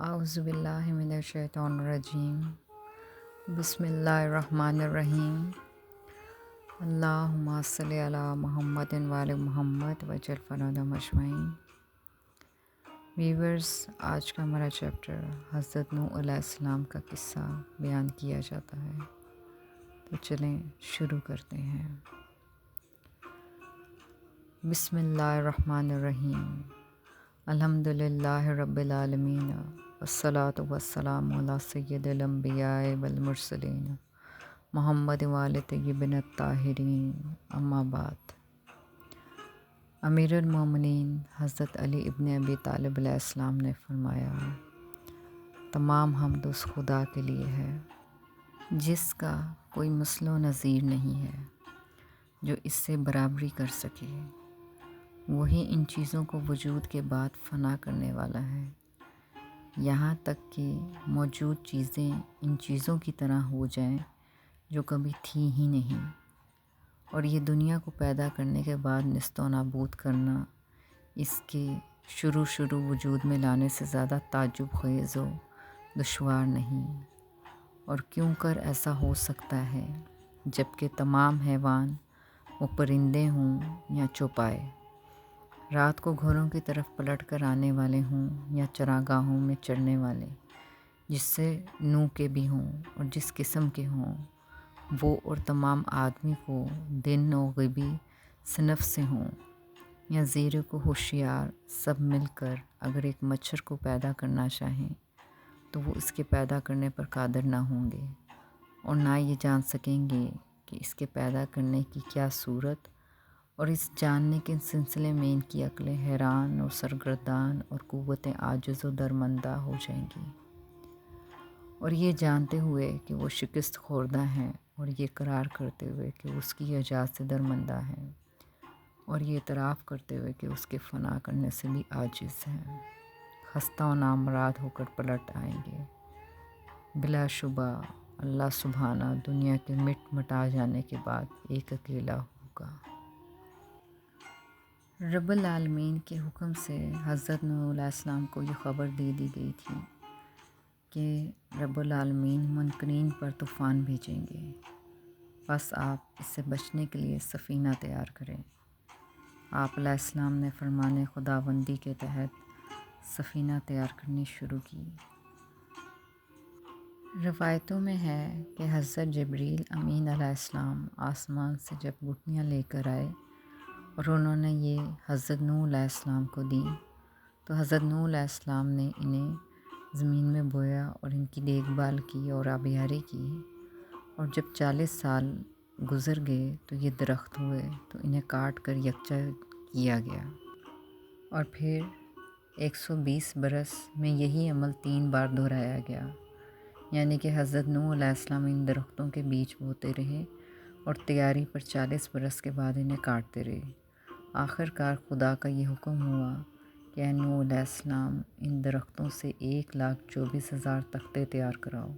اعوذ باللہ من الشیطان الرجیم بسم اللہ الرحمن الرحیم اللہم صلی علی محمد وآل محمد وجل فرادم اجمعین۔ ویورز، آج کا ہمارا چیپٹر حضرت نوح علیہ السلام کا قصہ بیان کیا جاتا ہے، تو چلیں شروع کرتے ہیں۔ بسم اللہ الرحمن الرحیم، الحمد للہ رب العالمین، والصلاة والسلام علی سید الانبیاء والمرسلین محمد وآل طیبین الطاہرین، اما بعد۔ امیر المومنین حضرت علی ابن ابی طالب علیہ السلام نے فرمایا، تمام حمد اس خدا کے لیے ہے جس کا کوئی مثل و نظیر نہیں ہے، جو اس سے برابری کر سکے۔ وہی ان چیزوں کو وجود کے بعد فنا کرنے والا ہے، یہاں تک کہ موجود چیزیں ان چیزوں کی طرح ہو جائیں جو کبھی تھیں ہی نہیں، اور یہ دنیا کو پیدا کرنے کے بعد نیست و نابود کرنا اس کے شروع وجود میں لانے سے زیادہ تعجب خیز و دشوار نہیں۔ اور کیوں کر ایسا ہو سکتا ہے جبکہ تمام حیوان وہ پرندے ہوں یا چوپائے، رات کو گھروں کی طرف پلٹ کر آنے والے ہوں یا چراگاہوں میں چرنے والے، جس سے نوع کے بھی ہوں اور جس قسم کے ہوں وہ، اور تمام آدمی کو دن و غیبی صنف سے ہوں یا زیر کو ہوشیار، سب مل کر اگر ایک مچھر کو پیدا کرنا چاہیں تو وہ اس کے پیدا کرنے پر قادر نہ ہوں گے، اور نہ یہ جان سکیں گے کہ اس کے پیدا کرنے کی کیا صورت، اور اس جاننے کے سلسلے میں ان کی عقلیں حیران اور سرگردان اور قوتیں عاجز و درماندہ ہو جائیں گی۔ اور یہ جانتے ہوئے کہ وہ شکست خوردہ ہیں، اور یہ قرار کرتے ہوئے کہ اس کی ایجاد سے درماندہ ہیں، اور یہ اعتراف کرتے ہوئے کہ اس کے فنا کرنے سے بھی عاجز ہیں، خستہ و نامراد ہو کر پلٹ آئیں گے۔ بلا شبہ اللہ سبحانہ دنیا کے مٹا جانے کے بعد ایک اکیلا ہوگا۔ رب العالمین کے حکم سے حضرت نوح علیہ السلام کو یہ خبر دے دی گئی تھی کہ رب العالمین منکرین پر طوفان بھیجیں گے، بس آپ اس سے بچنے کے لیے سفینہ تیار کریں۔ آپ علیہ السلام نے فرمان خداوندی کے تحت سفینہ تیار کرنی شروع کی۔ روایتوں میں ہے کہ حضرت جبریل امین علیہ السلام آسمان سے جب گٹھلیاں لے کر آئے اور انہوں نے یہ حضرت نوح علیہ السلام کو دی، تو حضرت نوح علیہ السلام نے انہیں زمین میں بویا اور ان کی دیکھ بھال کی اور آبیاری کی، اور جب 40 سال گزر گئے تو یہ درخت ہوئے، تو انہیں کاٹ کر یکجا کیا گیا، اور پھر 120 برس میں یہی عمل 3 بار دہرایا گیا، یعنی کہ حضرت نوح علیہ السلام ان درختوں کے بیج بوتے رہے اور تیاری پر 40 برس کے بعد انہیں کاٹتے رہے۔ آخر کار خدا کا یہ حکم ہوا کہ اے نوح علیہ السلام، ان درختوں سے 1,24,000 تختے تیار کراؤ۔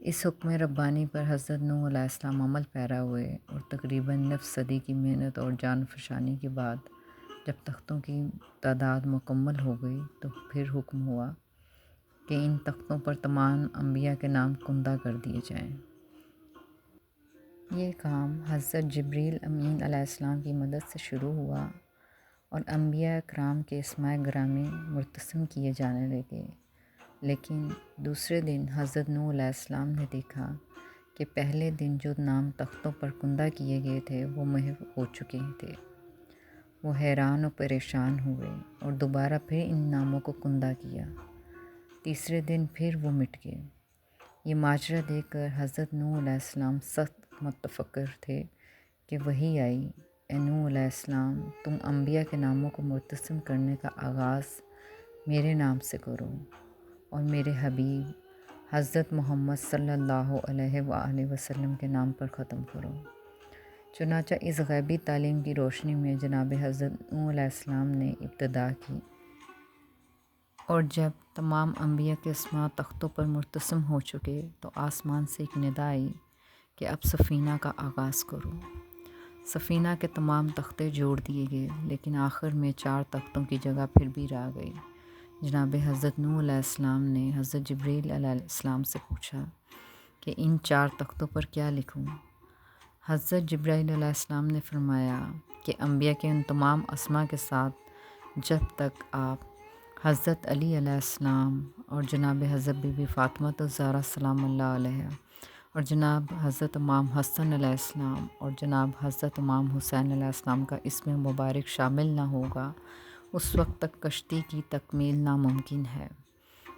اس حکم ربانی پر حضرت نوح علیہ السلام عمل پیرا ہوئے، اور تقریباً نصف صدی کی محنت اور جان فشانی کے بعد جب تختوں کی تعداد مکمل ہو گئی تو پھر حکم ہوا کہ ان تختوں پر تمام انبیاء کے نام کندہ کر دیے جائیں۔ یہ کام حضرت جبریل امین علیہ السلام کی مدد سے شروع ہوا، اور انبیاء اکرام کے اسماء گرامی مرتسم کیے جانے لگے، لیکن دوسرے دن حضرت نوح علیہ السلام نے دیکھا کہ پہلے دن جو نام تختوں پر کندہ کیے گئے تھے وہ محو ہو چکے تھے۔ وہ حیران و پریشان ہوئے اور دوبارہ پھر ان ناموں کو کندہ کیا۔ تیسرے دن پھر وہ مٹ گئے۔ یہ ماجرا دیکھ کر حضرت نوح علیہ السلام سخت متفکر تھے کہ وحی آئی، اے نوح علیہ السلام، تم انبیاء کے ناموں کو مرتسم کرنے کا آغاز میرے نام سے کرو، اور میرے حبیب حضرت محمد صلی اللہ علیہ وآلہ وسلم کے نام پر ختم کرو۔ چنانچہ اس غیبی تعلیم کی روشنی میں جناب حضرت نوح علیہ السلام نے ابتدا کی، اور جب تمام انبیاء کے اسماء تختوں پر مرتسم ہو چکے تو آسمان سے ایک ندا آئی کہ اب سفینہ کا آغاز کرو۔ سفینہ کے تمام تختے جوڑ دیے گئے، لیکن آخر میں 4 تختوں کی جگہ پھر بھی رہ گئی، جناب حضرت نوح علیہ السلام نے حضرت جبریل علیہ السلام سے پوچھا کہ ان 4 تختوں پر کیا لکھوں؟ حضرت جبرائیل علیہ السلام نے فرمایا کہ انبیاء کے ان تمام اسماء کے ساتھ جب تک آپ حضرت علی علیہ السلام اور جناب حضرت بی بی فاطمہ الزہرا سلام اللہ علیہ اور جناب حضرت امام حسن علیہ السلام اور جناب حضرت امام حسین علیہ السلام کا اسم مبارک شامل نہ ہوگا، اس وقت تک کشتی کی تکمیل ناممکن ہے،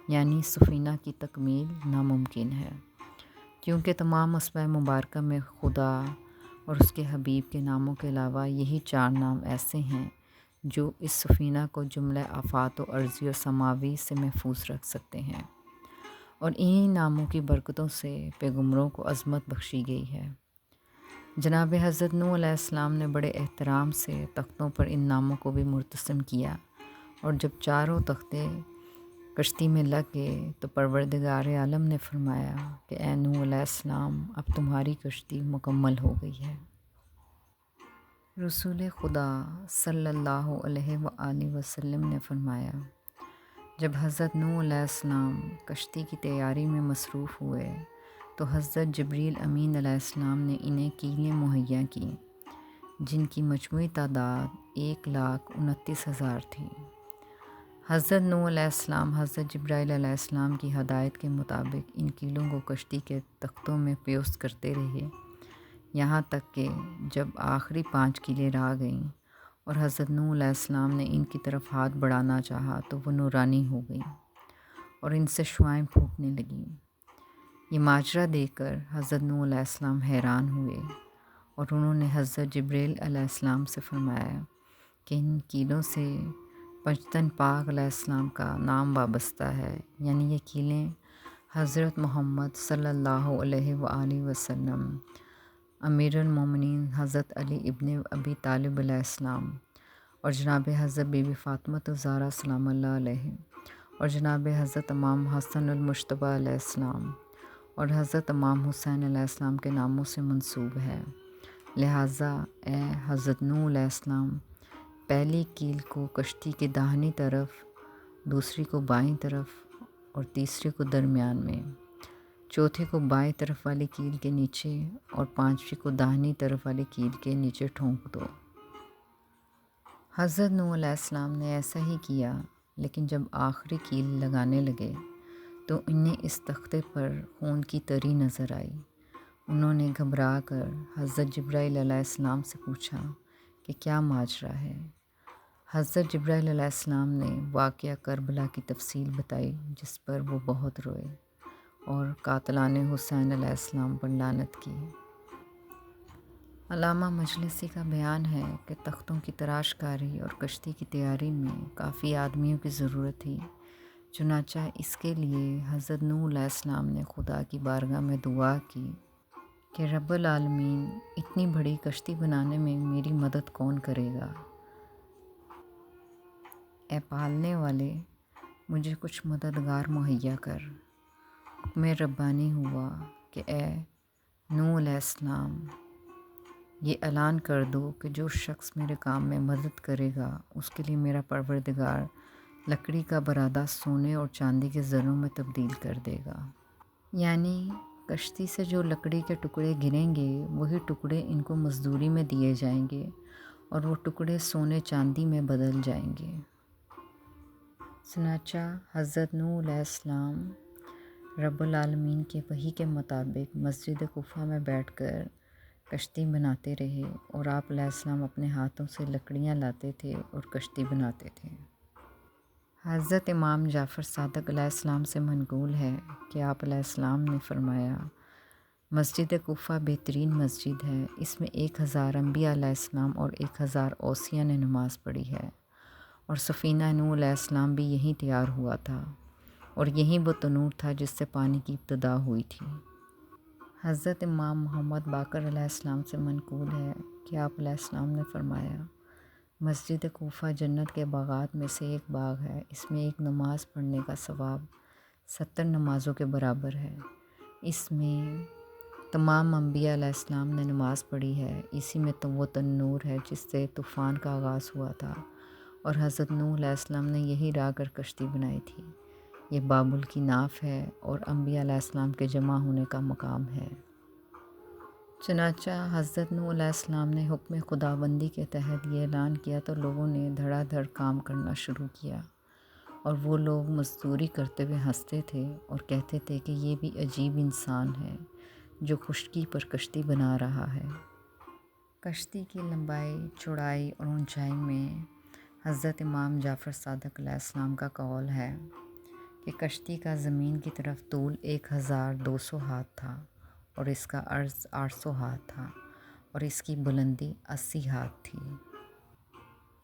یعنی سفینہ کی تکمیل ناممکن ہے، کیونکہ تمام اسماء مبارکہ میں خدا اور اس کے حبیب کے ناموں کے علاوہ یہی 4 نام ایسے ہیں جو اس سفینہ کو جملہ آفات و عرضی و سماوی سے محفوظ رکھ سکتے ہیں، اور انہی ناموں کی برکتوں سے پیغمبروں کو عظمت بخشی گئی ہے۔ جناب حضرت نوح علیہ السلام نے بڑے احترام سے تختوں پر ان ناموں کو بھی مرتسم کیا، اور جب 4 تختے کشتی میں لگ گئے تو پروردگار عالم نے فرمایا کہ اے نوح علیہ السلام، اب تمہاری کشتی مکمل ہو گئی ہے۔ رسول خدا صلی اللہ علیہ وآلہ وسلم نے فرمایا، جب حضرت نوح علیہ السلام کشتی کی تیاری میں مصروف ہوئے تو حضرت جبریل امین علیہ السلام نے انہیں کیلیں مہیا کیں جن کی مجموعی تعداد 1,29,000 تھی۔ حضرت نوح علیہ السلام حضرت جبرائیل علیہ السلام کی ہدایت کے مطابق ان کیلوں کو کشتی کے تختوں میں پیوست کرتے رہے، یہاں تک کہ جب آخری 5 کیلیں رہ گئیں اور حضرت نوح علیہ السلام نے ان کی طرف ہاتھ بڑھانا چاہا تو وہ نورانی ہو گئیں اور ان سے شعاعیں پھوٹنے لگیں۔ یہ ماجرا دیکھ کر حضرت نوح علیہ السلام حیران ہوئے اور انہوں نے حضرت جبریل علیہ السلام سے فرمایا کہ ان کیلوں سے پنجتن پاک علیہ السلام کا نام وابستہ ہے، یعنی یہ کیلیں حضرت محمد صلی اللہ علیہ وآلہ وسلم، امیر المومنین حضرت علی ابن ابی طالب علیہ السلام اور جناب حضرت بی بی فاطمہ الزہرا سلام اللہ علیہ اور جناب حضرت امام حسن المجتبیٰ علیہ السلام اور حضرت امام حسین علیہ السلام کے ناموں سے منسوب ہے، لہٰذا اے حضرت نوح علیہ السلام، پہلی کیل کو کشتی کے داہنی طرف، دوسری کو بائیں طرف اور تیسری کو درمیان میں، چوتھے کو بائیں طرف والی کیل کے نیچے اور 5ویں کو داہنی طرف والی کیل کے نیچے ٹھونک دو۔ حضرت نوح علیہ السلام نے ایسا ہی کیا، لیکن جب آخری کیل لگانے لگے تو انہیں اس تختے پر خون کی تری نظر آئی۔ انہوں نے گھبرا کر حضرت جبرائیل علیہ السلام سے پوچھا کہ کیا ماجرا ہے؟ حضرت جبرائیل علیہ السلام نے واقعہ کربلا کی تفصیل بتائی، جس پر وہ بہت روئے اور قاتلان حسین علیہ السلام پر لعنت کی۔ علامہ مجلسی کا بیان ہے کہ تختوں کی تراش کاری اور کشتی کی تیاری میں کافی آدمیوں کی ضرورت تھی، چنانچہ اس کے لیے حضرت نوح علیہ السلام نے خدا کی بارگاہ میں دعا کی کہ رب العالمین، اتنی بڑی کشتی بنانے میں میری مدد کون کرے گا؟ اے پالنے والے، مجھے کچھ مددگار مہیا کر۔ حکم ربانی ہوا کہ اے نوح علیہ السلام، یہ اعلان کر دو کہ جو شخص میرے کام میں مدد کرے گا اس کے لیے میرا پروردگار لکڑی کا برادہ سونے اور چاندی کے زروں میں تبدیل کر دے گا، یعنی کشتی سے جو لکڑی کے ٹکڑے گریں گے وہی ٹکڑے ان کو مزدوری میں دیے جائیں گے اور وہ ٹکڑے سونے چاندی میں بدل جائیں گے۔ چنانچہ حضرت نوح علیہ السلام رب العالمین کے وحی کے مطابق مسجد کوفہ میں بیٹھ کر کشتی بناتے رہے، اور آپ علیہ السلام اپنے ہاتھوں سے لکڑیاں لاتے تھے اور کشتی بناتے تھے۔ حضرت امام جعفر صادق علیہ السلام سے منقول ہے کہ آپ علیہ السلام نے فرمایا، مسجد کوفہ بہترین مسجد ہے، اس میں 1000 انبیاء علیہ السلام اور 1000 اوصیاء نے نماز پڑھی ہے، اور سفینہ نوح علیہ السلام بھی یہیں تیار ہوا تھا، اور یہیں وہ تنور تھا جس سے پانی کی ابتدا ہوئی تھی۔ حضرت امام محمد باقر علیہ السلام سے منقول ہے کہ آپ علیہ السلام نے فرمایا، مسجد کوفہ جنت کے باغات میں سے ایک باغ ہے، اس میں ایک نماز پڑھنے کا ثواب 70 نمازوں کے برابر ہے، اس میں تمام انبیاء علیہ السلام نے نماز پڑھی ہے، اسی میں تو وہ تنور ہے جس سے طوفان کا آغاز ہوا تھا، اور حضرت نوح علیہ السلام نے یہی را کر کشتی بنائی تھی۔ یہ بابل کی ناف ہے اور انبیاء علیہ السلام کے جمع ہونے کا مقام ہے۔ چنانچہ حضرت نوح علیہ السلام نے حکم خداوندی کے تحت یہ اعلان کیا تو لوگوں نے دھڑا دھڑ کام کرنا شروع کیا، اور وہ لوگ مزدوری کرتے ہوئے ہنستے تھے اور کہتے تھے کہ یہ بھی عجیب انسان ہے جو خشکی پر کشتی بنا رہا ہے۔ کشتی کی لمبائی، چوڑائی اور اونچائی میں حضرت امام جعفر صادق علیہ السلام کا قول ہے کہ کشتی کا زمین کی طرف طول 1200 ہاتھ تھا، اور اس کا عرض 800 ہاتھ تھا، اور اس کی بلندی 80 ہاتھ تھی۔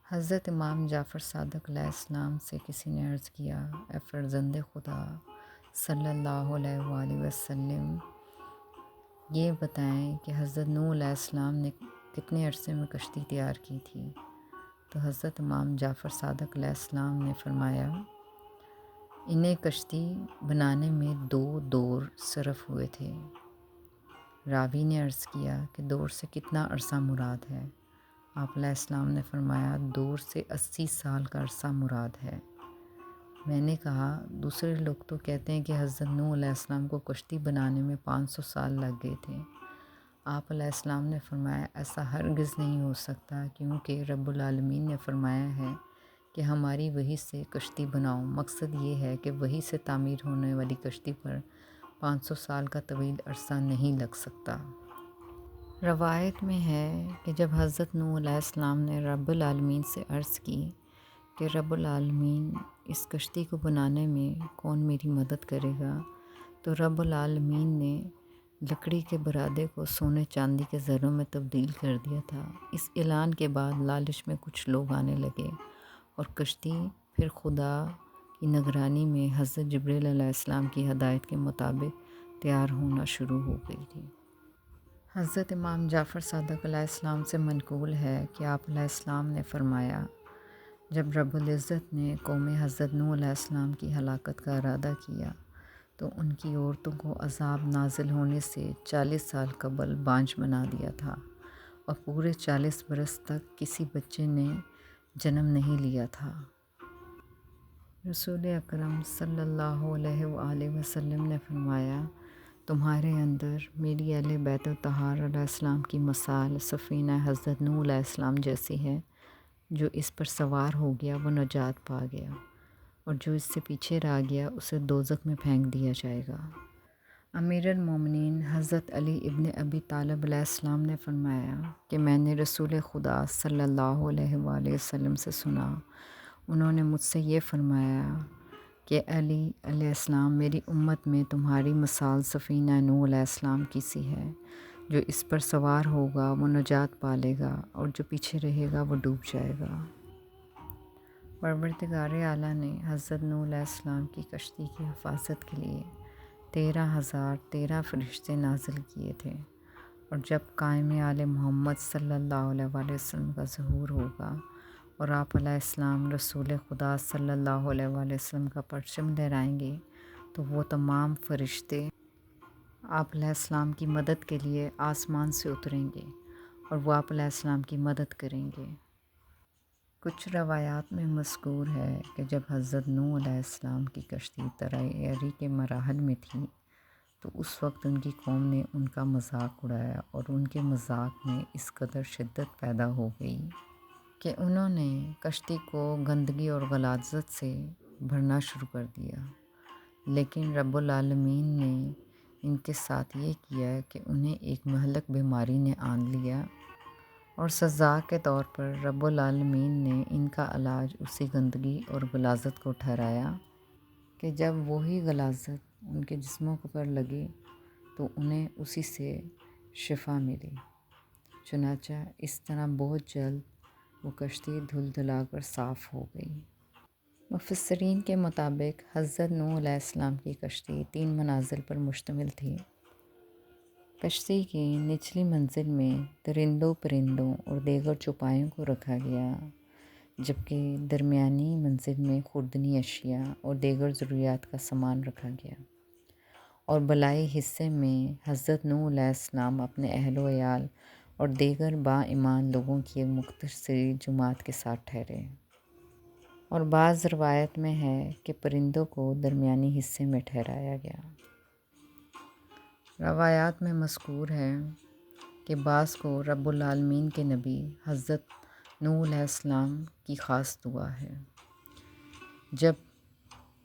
حضرت امام جعفر صادق علیہ السلام سے کسی نے عرض کیا، اے فرزند خدا صلی اللہ علیہ وآلہ وسلم، یہ بتائیں کہ حضرت نوح علیہ السلام نے کتنے عرصے میں کشتی تیار کی تھی؟ تو حضرت امام جعفر صادق علیہ السلام نے فرمایا، انہیں کشتی بنانے میں 2 دور صرف ہوئے تھے۔ راوی نے عرض کیا کہ دور سے کتنا عرصہ مراد ہے؟ آپ علیہ السلام نے فرمایا، دور سے 80 سال کا عرصہ مراد ہے۔ میں نے کہا، دوسرے لوگ تو کہتے ہیں کہ حضرت نوح علیہ السلام کو کشتی بنانے میں 500 سال لگ گئے تھے۔ آپ علیہ السلام نے فرمایا، ایسا ہرگز نہیں ہو سکتا، کیونکہ رب العالمین نے فرمایا ہے کہ ہماری وحی سے کشتی بناؤ۔ مقصد یہ ہے کہ وحی سے تعمیر ہونے والی کشتی پر 500 سال کا طویل عرصہ نہیں لگ سکتا۔ روایت میں ہے کہ جب حضرت نوح علیہ السلام نے رب العالمین سے عرض کی کہ رب العالمین اس کشتی کو بنانے میں کون میری مدد کرے گا، تو رب العالمین نے لکڑی کے برادے کو سونے چاندی کے زروں میں تبدیل کر دیا تھا۔ اس اعلان کے بعد لالچ میں کچھ لوگ آنے لگے، اور کشتی پھر خدا کی نگرانی میں حضرت جبریل علیہ السلام کی ہدایت کے مطابق تیار ہونا شروع ہو گئی تھی۔ حضرت امام جعفر صادق علیہ السلام سے منقول ہے کہ آپ علیہ السلام نے فرمایا، جب رب العزت نے قوم حضرت نوح علیہ السلام کی ہلاکت کا ارادہ کیا تو ان کی عورتوں کو عذاب نازل ہونے سے 40 سال قبل بانجھ بنا دیا تھا، اور پورے 40 برس تک کسی بچے نے جنم نہیں لیا تھا۔ رسول اکرم صلی اللہ علیہ وآلہ وسلم نے فرمایا، تمہارے اندر میری اہل بیت الطہار علیہ السلام کی مثال سفینہ حضرت نوح علیہ السلام جیسی ہے۔ جو اس پر سوار ہو گیا وہ نجات پا گیا، اور جو اس سے پیچھے رہ گیا اسے دوزخ میں پھینک دیا جائے گا۔ امیر المومنین حضرت علی ابن ابی طالب علیہ السلام نے فرمایا کہ میں نے رسول خدا صلی اللہ علیہ وآلہ وسلم سے سنا، انہوں نے مجھ سے یہ فرمایا کہ علی علیہ السلام، میری امت میں تمہاری مثال سفینہ نوح علیہ السلام کی سی ہے۔ جو اس پر سوار ہوگا وہ نجات پالے گا، اور جو پیچھے رہے گا وہ ڈوب جائے گا۔ پروردگار اعلیٰ نے حضرت نوح علیہ السلام کی کشتی کی حفاظت کے لیے 13,013 فرشتے نازل کیے تھے، اور جب قائم آل محمد صلی اللہ علیہ وآلہ وسلم کا ظہور ہوگا اور آپ علیہ السلام رسول خدا صلی اللہ علیہ وآلہ وسلم کا پرچم لہرائیں گے تو وہ تمام فرشتے آپ علیہ السلام کی مدد کے لیے آسمان سے اتریں گے، اور وہ آپ علیہ السلام کی مدد کریں گے۔ کچھ روایات میں مذکور ہے کہ جب حضرت نوح علیہ السلام کی کشتی تیاری کے مراحل میں تھی تو اس وقت ان کی قوم نے ان کا مذاق اڑایا، اور ان کے مذاق میں اس قدر شدت پیدا ہو گئی کہ انہوں نے کشتی کو گندگی اور غلاظت سے بھرنا شروع کر دیا۔ لیکن رب العالمین نے ان کے ساتھ یہ کیا کہ انہیں ایک مہلک بیماری نے آن لیا، اور سزا کے طور پر رب العالمین نے ان کا علاج اسی گندگی اور غلاظت کو ٹھہرایا کہ جب وہی غلاظت ان کے جسموں پر لگی تو انہیں اسی سے شفا ملی۔ چنانچہ اس طرح بہت جلد وہ کشتی دھل دھلا کر صاف ہو گئی۔ مفسرین کے مطابق حضرت نوح علیہ السلام کی کشتی 3 منازل پر مشتمل تھی۔ کشتی کی نچلی منزل میں درندوں، پرندوں اور دیگر چوپایوں کو رکھا گیا، جبکہ درمیانی منزل میں خوردنی اشیاء اور دیگر ضروریات کا سامان رکھا گیا، اور بالائی حصے میں حضرت نوح علیہ السلام اپنے اہل و عیال اور دیگر با ایمان لوگوں کی ایک مختصر جماعت کے ساتھ ٹھہرے۔ اور بعض روایت میں ہے کہ پرندوں کو درمیانی حصے میں ٹھہرایا گیا۔ روایات میں مذکور ہے کہ بعض کو رب العالمین کے نبی حضرت نوح علیہ السلام کی خاص دعا ہے۔ جب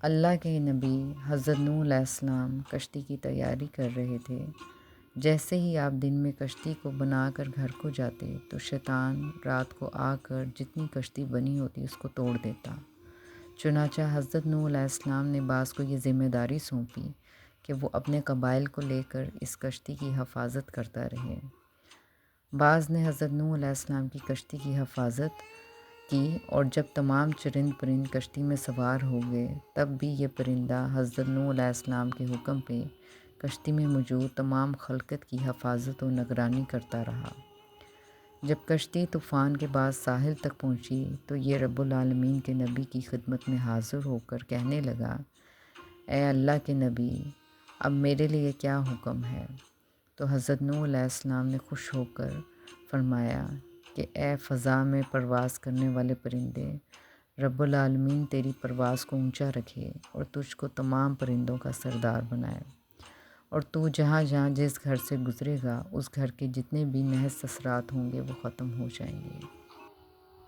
اللہ کے نبی حضرت نوح علیہ السلام کشتی کی تیاری کر رہے تھے، جیسے ہی آپ دن میں کشتی کو بنا کر گھر کو جاتے تو شیطان رات کو آ کر جتنی کشتی بنی ہوتی اس کو توڑ دیتا۔ چنانچہ حضرت نوح علیہ السلام نے بعض کو یہ ذمہ داری سونپی کہ وہ اپنے قبائل کو لے کر اس کشتی کی حفاظت کرتا رہے۔ بعض نے حضرت نوح علیہ السلام کی کشتی کی حفاظت کی، اور جب تمام چرند پرند کشتی میں سوار ہو گئے تب بھی یہ پرندہ حضرت نوح علیہ السلام کے حکم پہ کشتی میں موجود تمام خلقت کی حفاظت و نگرانی کرتا رہا۔ جب کشتی طوفان کے بعد ساحل تک پہنچی تو یہ رب العالمین کے نبی کی خدمت میں حاضر ہو کر کہنے لگا، اے اللہ کے نبی، اب میرے لیے کیا حکم ہے؟ تو حضرت نوح علیہ السلام نے خوش ہو کر فرمایا کہ اے فضا میں پرواز کرنے والے پرندے، رب العالمین تیری پرواز کو اونچا رکھے اور تجھ کو تمام پرندوں کا سردار بنائے، اور تو جہاں جہاں جس گھر سے گزرے گا اس گھر کے جتنے بھی نحس اثرات ہوں گے وہ ختم ہو جائیں گے۔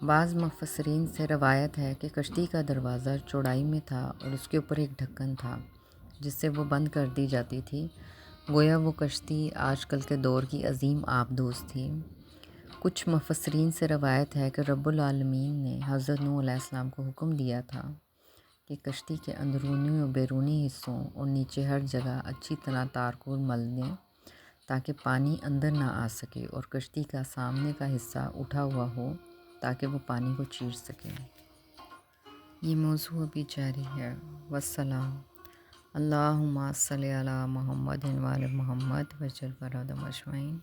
بعض مفسرین سے روایت ہے کہ کشتی کا دروازہ چوڑائی میں تھا اور اس کے اوپر ایک ڈھکن تھا جس سے وہ بند کر دی جاتی تھی، گویا وہ کشتی آج کل کے دور کی عظیم آبدوز تھی۔ کچھ مفسرین سے روایت ہے کہ رب العالمین نے حضرت نوح علیہ السلام کو حکم دیا تھا کہ کشتی کے اندرونی و بیرونی حصوں اور نیچے ہر جگہ اچھی طرح تارکول مل دیں تاکہ پانی اندر نہ آ سکے، اور کشتی کا سامنے کا حصہ اٹھا ہوا ہو تاکہ وہ پانی کو چیر سکے۔ یہ موضوع ابھی جاری ہے۔ والسلام۔ اللہم صلی علی محمد و علی محمد وجل برادم اجمعین۔